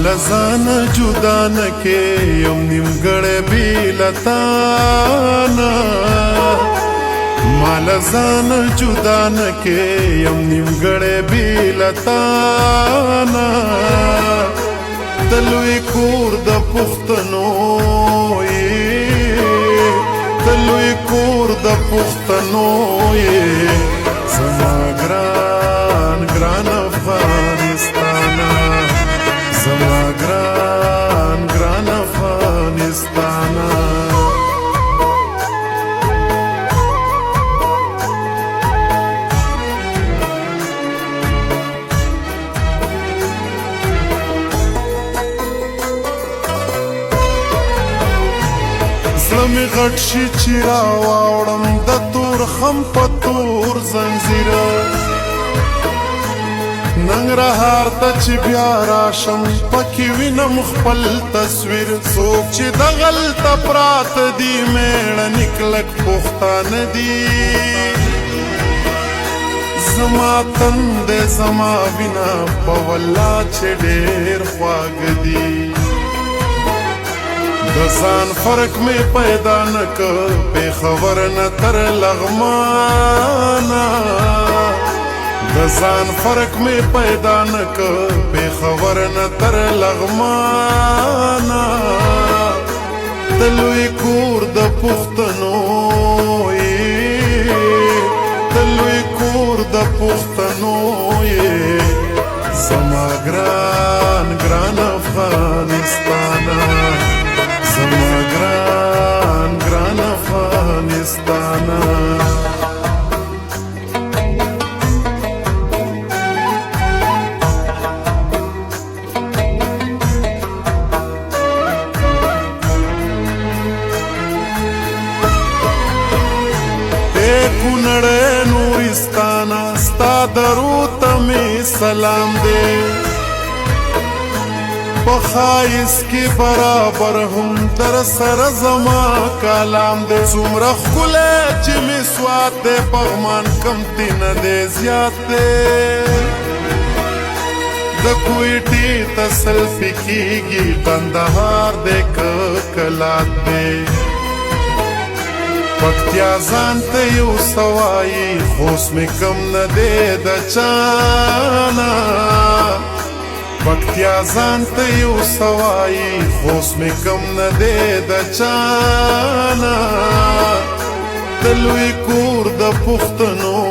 مال ځان جدا نکې یم نیمګړی بې له تانه مال ځان جدا نکې یم نیمګړی بې له تانه د لوی کور د پښتنو د لوی کور د پښتنو زما ګران ګران افغانستانه زما ګران ګران افغانستانه زړه مې غټ شي چې راواوړم د تور خم په تور زنځیره ننګرهار ته چې بیا راشم پکې وینم خپل تصویر څوک چې دغلته پراته دي میړني کلک پښتانه دي زما تندې زما وینا په والله چې ډېر خواږه دي د ځان فرق مې پیدا نه کړ پېښور نه تر لغمانه د ځان فرق مې پیدا نه کړ پېښور نه تر لغمانه د لوی کور د پښتنو د لوی کور د پښتنو زما ګران ګران افغانستانه زما ګران ګران افغانستانه کونړ نورستانه ستا درود ته مې سلام دی په ښایست کې برابر هم در سره زما کلام دی څومره ښکلی چې مې سوات دی پغمان کمتی نه دی زیات دی د کویټې ته سلفي کېږي کندهار دی که کلات دی پکتیا ځان ته یو سوایي خوست مې کم نه دی د چانه پکتیا ځان ته یو سوایي خوست مې کم نه دی د چانه د لوی کور د پښتنو